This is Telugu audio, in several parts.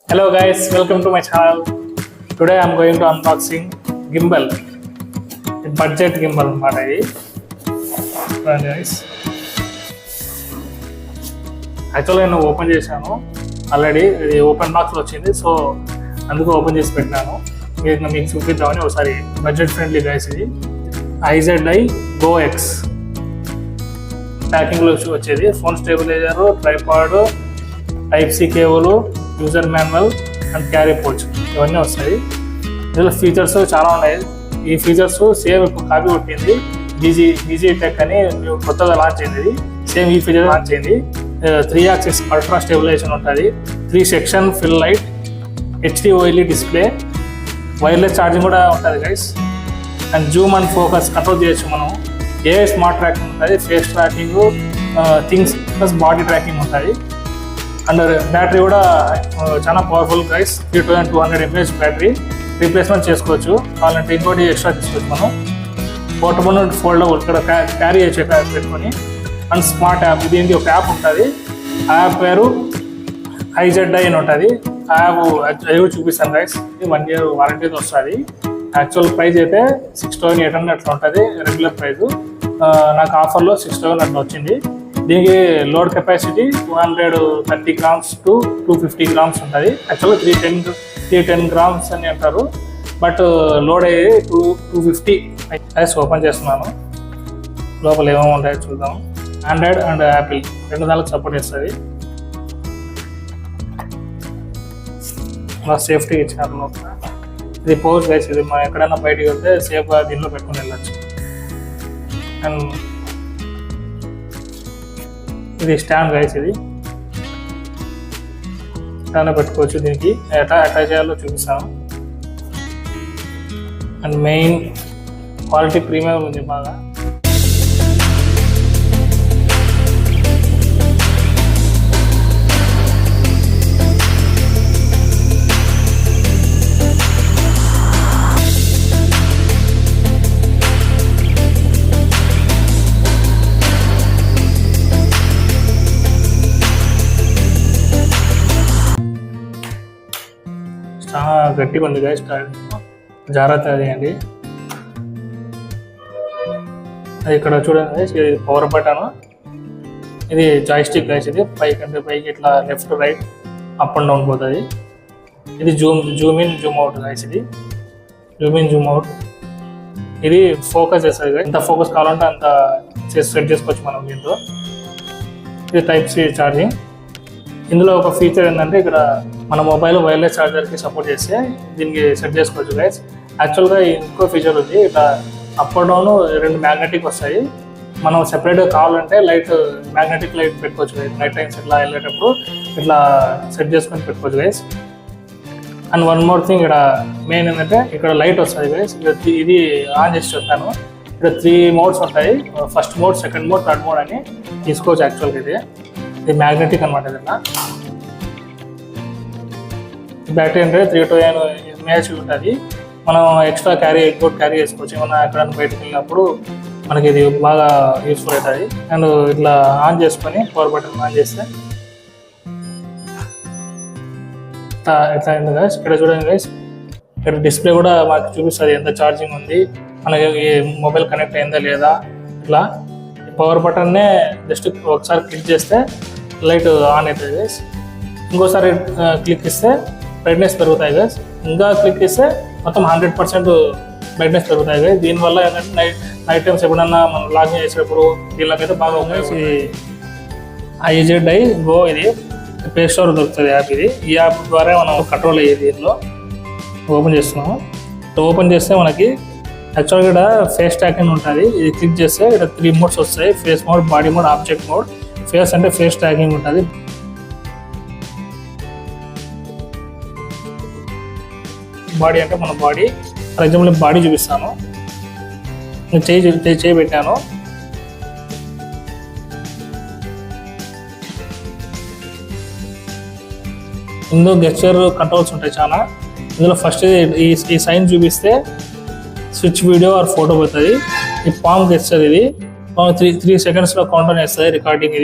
Hello guys, welcome to my channel. Today I am going to unboxing gimbal. Budget gimbal అన్నమాట ఇది. guys. యాక్చువల్గా నేను ఓపెన్ చేశాను ఆల్రెడీ, ఇది ఓపెన్ బాక్స్లో వచ్చింది, సో అందుకు ఓపెన్ చేసి పెట్టినాను. మీకు చూపిద్దామని ఒకసారి. బడ్జెట్ ఫ్రెండ్లీ గైస్ ఇది. IZI Go X ప్యాకింగ్లో వచ్చేది. Phone stabilizer, tripod, type C cable, user manual and carry pouch ఇవన్నీ వస్తాయి. ఇందులో ఫీచర్స్ చాలా ఉన్నాయి. ఈ ఫీచర్స్ సేమ్ ఇప్పుడు కాపీ కొట్టింది డీజీ టెక్ అని కొత్తగా లాంచ్ అయింది. సేమ్ ఈ ఫీచర్ లాంచ్ అయింది. 3 యాక్సిస్ అల్ట్రా స్టెబిలైజేషన్ ఉంటుంది, 3 section fill light, HD OLED display, wireless charging కూడా ఉంటుంది guys. And Zoom and focus control చేయొచ్చు మనం. స్మార్ట్ ట్రాకింగ్ ఉంటుంది, face tracking, things plus body tracking ఉంటుంది. అండ్ బ్యాటరీ కూడా చాలా powerful guys. 3200 mAh battery. Replacement చేసుకోవచ్చు, కావాలంటే ఇంకోటి ఎక్స్ట్రా తీసుకోవచ్చు మనం. పోర్టబుల్ అండ్ ఫోల్డబుల్, ఇక్కడ క్యారీ చేయొచ్చు పెట్టుకొని. అండ్ స్మార్ట్ యాప్, దీనికి ఒక యాప్ ఉంటుంది. ఆ యాప్ పేరు IZI అని ఉంటుంది. ఆ యాప్ అది చూపిస్తాను గైస్. ఇది 1 year వారంటీతో వస్తుంది. యాక్చువల్ ప్రైస్ అయితే 6800 అట్లా ఉంటుంది రెగ్యులర్ ప్రైస్. నాకు ఆఫర్లో 6000 అట్లా వచ్చింది. దీనికి load capacity 230 grams to 250 grams ఉంటుంది. యాక్చువల్గా 310 grams అని అంటారు, బట్ లోడ్ అయ్యేది 250. ఐస్ ఓపెన్ చేస్తున్నాను. లోపల ఏమేమి ఉంటాయో చూద్దాం. ఆండ్రాయిడ్ అండ్ యాపిల్ 2 దానికి సపోర్ట్ చేస్తుంది. మా సేఫ్టీ ఇచ్చినారు లోపల. ఇది పౌచ్ గైస్. ఇది మనం ఎక్కడైనా బయటికి వెళ్తే సేఫ్గా దీనిలో పెట్టుకుని వెళ్ళచ్చు. అండ్ ఇది స్టాండ్ గైస్. ఇది స్టాండ్ పెట్టుకోవచ్చు. దీనికి ఎట్లా చేయాలో చూపిస్తాను. అండ్ మెయిన్ క్వాలిటీ ప్రీమియం ఉంది బాగా. చాలా గట్టిగా ఉంది గైస్. జాగ్రత్త చేయండి. అది ఇక్కడ చూడండి, ఇది పవర్ బటన్, ఇది జాయిస్టిక్ గైస్. ఇది పైకి ఇట్లా left right up and down పోతుంది. ఇది Zoom in Zoom out guys. ఇది జూమ్ ఇన్ జూమ్ అవుట్. ఇది ఫోకస్ చేస్తుంది గైస్. ఎంత ఫోకస్ కావాలంటే అంత సెట్ చేసుకోవచ్చు మనం దీంట్లో. ఇది టైప్ సి ఛార్జింగ్. ఇందులో ఒక ఫీచర్ ఏంటంటే, ఇక్కడ మన మొబైల్ వైర్లెస్ ఛార్జర్కి సపోర్ట్ చేస్తే దీనికి సెట్ చేసుకోవచ్చు గైస్. యాక్చువల్గా ఇంకో ఫీచర్ ఉంది, ఇట్లా అప్ అండ్ డౌన్ 2 మ్యాగ్నెటిక్ వస్తాయి. మనం సెపరేట్గా కావాలంటే మ్యాగ్నెటిక్ లైట్ పెట్టుకోవచ్చు గైస్. నైట్ టైమ్స్ ఇట్లా వెళ్ళేటప్పుడు ఇట్లా సెట్ చేసుకొని పెట్టుకోవచ్చు guys. And one more thing, ఇక్కడ మెయిన్ ఏంటంటే ఇక్కడ లైట్ వస్తుంది గైస్. ఇది ఆన్ చేసి చెప్తాను. ఇక్కడ 3 మోడ్స్ ఉంటాయి. First mode, second mode, third mode అని తీసుకోవచ్చు. యాక్చువల్గా ఇది మ్యాగ్నెటిక్ అనమాట. ఇట్లా బ్యాటరీ అంటే 320 mAh ఉంటుంది. మనం ఎక్స్ట్రా ఇంకోటి క్యారీ చేసుకోవచ్చు. ఏమన్నా ఎక్కడైనా బయటకు వెళ్ళినప్పుడు మనకి ఇది బాగా యూస్ఫుల్ అవుతుంది. అండ్ ఇట్లా ఆన్ చేసుకొని పవర్ బటన్ ఆన్ చేస్తే ఎట్లా అయింది గైస్. ఇక్కడ చూడండి గైస్, ఇక్కడ డిస్ప్లే కూడా మాకు చూపిస్తుంది ఎంత ఛార్జింగ్ ఉంది, మనకి మొబైల్ కనెక్ట్ అయిందా లేదా. ఇట్లా పవర్ బటన్నే జస్ట్ ఒకసారి క్లిక్ చేస్తే లైట్ ఆన్ అవుతుంది గైస్. ఇంకోసారి క్లిక్ ఇస్తే బ్రైట్నెస్ పెరుగుతాయి గైస్. ఇంకా క్లిక్ ఇస్తే మొత్తం 100% బ్రైట్నెస్ పెరుగుతాయి గైస్. దీనివల్ల ఏంటంటే నైట్ టైమ్స్ ఎప్పుడన్నా మనం లాగిన్ చేసేటప్పుడు దీనిలోకైతే బాగా ఉపయోగపడుతుంది. IZI Go ఇది ప్లే స్టోర్ దొరుకుతుంది యాప్. ఇది ఈ యాప్ ద్వారా మనం కంట్రోల్ అయ్యేది. దీనిలో ఓపెన్ చేస్తున్నాము. ఓపెన్ చేస్తే మనకి యాక్చువల్గా ఇక్కడ ఫేస్ ట్రాకింగ్ ఉంటుంది. ఇది క్లిక్ చేస్తే ఇక్కడ 3 మోడ్స్ వస్తాయి. Face mode, body mode, object mode. Face అంటే ఫేస్ ట్రాకింగ్ ఉంటుంది. బాడీ అంటే మన బాడీ. ఫర్ ఎగ్జాంపుల్ బాడీ చూపిస్తాను. చేయి పెట్టాను. ఇందులో గెస్చర్ కంట్రోల్స్ ఉంటాయి చాలా. ఇందులో ఫస్ట్ ఈ సైన్ చూపిస్తే స్విచ్ వీడియో ఆర్ ఫోటో పోతుంది. ఈ పామ్ గెస్చర్, ఇది 3 secondsలో కౌంటర్ చేస్తుంది రికార్డింగ్.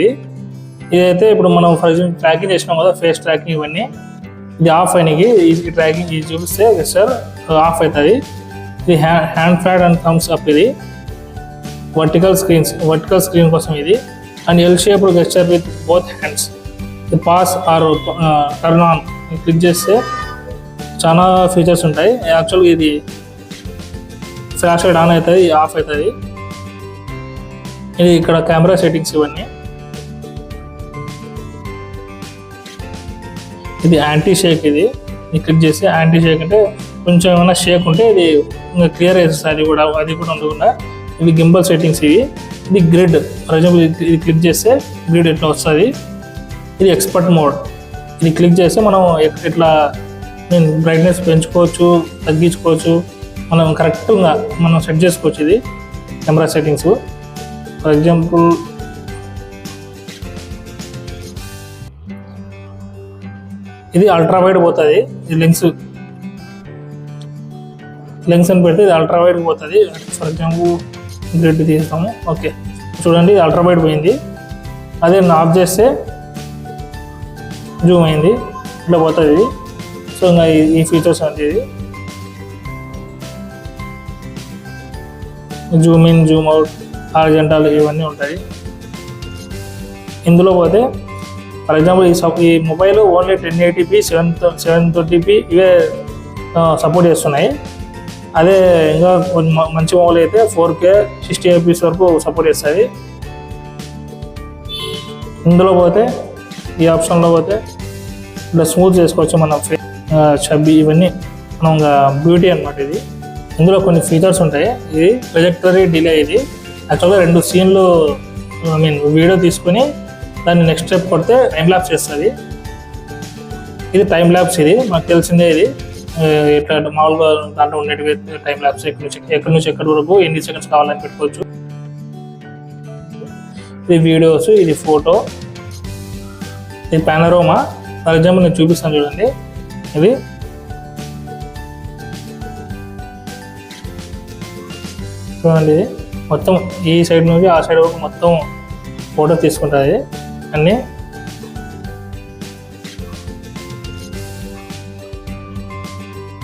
ఇదైతే ఇప్పుడు మనం ఫర్ ఎగ్జాంపుల్ ట్రాకింగ్ చేసినాం కదా, ఫేస్ ట్రాకింగ్ ఇవన్నీ. ఇది ఆఫ్ అయినకి ఈ ట్రాకింగ్ ఇది చూపిస్తే సార్ ఆఫ్ అవుతుంది. ఇది hand flat and thumbs up, ఇది వర్టికల్ స్క్రీన్ కోసం ఇది. And L shape gesture with both hands. ఇది pass or turn on click చేస్తే చాలా ఫీచర్స్ ఉంటాయి. యాక్చువల్గా ఇది ఫ్లాష్ లైట్ ఆన్ అవుతుంది, ఆఫ్ అవుతుంది. ఇది ఇక్కడ కెమెరా సెట్టింగ్స్ ఇవన్నీ. ఇది యాంటీ షేక్, ఇది క్లిక్ చేసి యాంటీ షేక్ అంటే కొంచెం ఏమైనా షేక్ ఉంటే ఇది ఇంకా క్లియర్ అవుతుంది, అది కూడా ఉండకుండా. ఇవి గింబల్ సెట్టింగ్స్ ఇవి. ఇది గ్రిడ్, ఫర్ ఎగ్జాంపుల్ ఇది క్లిక్ చేస్తే గ్రిడ్ ఇట్లా వస్తుంది. ఇది ఎక్స్పర్ట్ మోడ్, ఇది క్లిక్ చేస్తే మనం ఇట్లా బ్రైట్నెస్ పెంచుకోవచ్చు, తగ్గించుకోవచ్చు, మనం కరెక్ట్గా మనం సెట్ చేసుకోవచ్చు. ఇది కెమెరా సెట్టింగ్స్. ఫర్ ఎగ్జాంపుల్ ఇది అల్ట్రా వైడ్ పోతుంది, ఇది లెన్స్ అని పెడితే ఇది అల్ట్రా వైడ్ పోతుంది. ఫర్ ఎగ్జాంపుల్ గ్రిడ్ తీస్తాము, ఓకే చూడండి ఇది అల్ట్రా వైడ్ పోయింది. అదే ఆఫ్ చేస్తే జూమ్ అయింది, ఇట్లా పోతుంది ఇది. సో ఇంకా ఈ ఫీచర్స్ అంటే ఇది Zoom in, Zoom out, horizontal ఇవన్నీ ఉంటాయి. ఇందులో పోతే ఫర్ ఎగ్జాంపుల్ ఈ మొబైల్ ఓన్లీ 1080p 720p ఇవే సపోర్ట్ చేస్తున్నాయి. అదే ఇంకా మంచి మొబైల్ అయితే 4K 60 fps వరకు సపోర్ట్ చేస్తుంది. ఇందులో పోతే ఈ ఆప్షన్లో పోతే ఇట్లా స్మూత్ చేసుకోవచ్చు మన చబ్బి, ఇవన్నీ మనం బ్యూటీ అనమాట ఇది. ఇందులో కొన్ని ఫీచర్స్ ఉంటాయి. ఇది ప్రొజెక్టరీ డిలే, ఇది యాక్చువల్గా 2 సీన్లు వీడియో తీసుకుని దాన్ని నెక్స్ట్ స్టెప్ కొడితే టైం ల్యాప్స్ చేస్తుంది. ఇది టైం ల్యాప్స్, ఇది మాకు తెలిసిందే. ఇది ఇట్లా మామూలుగా దాంట్లో ఉండేటివి టైం ల్యాప్స్ ఎక్కడి నుంచి ఎక్కడి వరకు ఎన్ని సెకండ్స్ కావాలని పెట్టుకోవచ్చు. ఇది వీడియోస్, ఇది ఫోటో, ఇది పానోరామా. ఫర్ ఎగ్జాంపుల్ నేను చూపిస్తాను చూడండి. ఇది చూడండి, ఇది మొత్తం ఈ సైడ్ నుంచి ఆ సైడ్ వరకు మొత్తం ఫోటో తీసుకుంటుంది అన్నీ.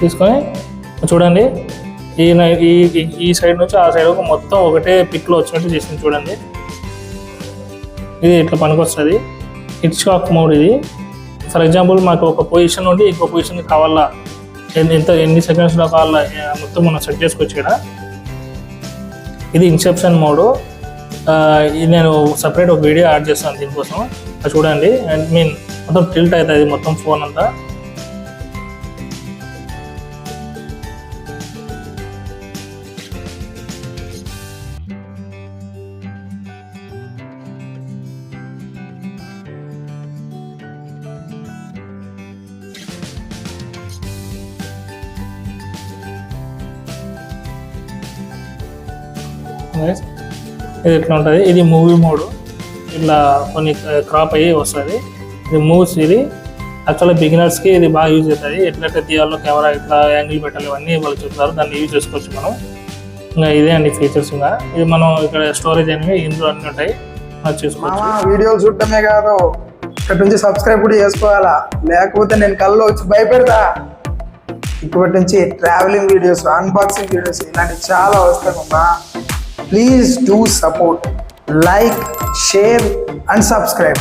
తీసుకొని చూడండి ఈ సైడ్ నుంచి ఆ సైడ్ వరకు మొత్తం ఒకటే పిక్లో వచ్చినట్టు చేసింది చూడండి. ఇది ఇట్లా పనికొస్తుంది. హిట్చాక్ మోడ్ ఇది. ఫర్ ఎగ్జాంపుల్ మాకు ఒక పొజిషన్ నుండి ఇంకో పొజిషన్ కావాలా, ఎన్ని సెకండ్స్లో కావాలా మొత్తం మనం సెట్ చేసుకోవచ్చు ఇక్కడ. ఇది ఇన్సెప్షన్ మోడ్. ఇది నేను సపరేట్ ఒక వీడియో యాడ్ చేస్తాను దీనికోసం, అది చూడండి. అండ్ మొత్తం టిల్ట్ అవుతుంది మొత్తం ఫోన్ అంతా. ఇది ఇట్లా ఉంటుంది. ఇది మూవీ మోడ్, ఇట్లా కొన్ని క్రాప్ అయ్యి వస్తుంది. ఇది మూవ్స్. ఇది యాక్చువల్గా బిగినర్స్కి ఇది బాగా యూజ్ అవుతుంది. ఎట్లయితే తీయాలో కెమెరా ఎట్లా యాంగిల్ పెట్టాలి ఇవన్నీ వాళ్ళు చెప్తారు, దాన్ని యూజ్ చేసుకోవచ్చు మనం. ఇంకా ఇదే అండి ఫీచర్స్. ఇంకా ఇది మనం ఇక్కడ స్టోరేజ్ అనేవి ఇందులో అన్నీ ఉంటాయి, అది చూసుకోవచ్చు. వీడియోలు చూడటమే కాదు, ఇక్కడ నుంచి సబ్స్క్రైబ్ కూడా చేసుకోవాలా, లేకపోతే నేను కళ్ళు వచ్చి భయపెడతా. ఇప్పటి నుంచి ట్రావెలింగ్ వీడియోస్, అన్బాక్సింగ్ వీడియోస్ ఇలాంటివి చాలా వస్తాయమ్మా. Please do support, like, share and subscribe.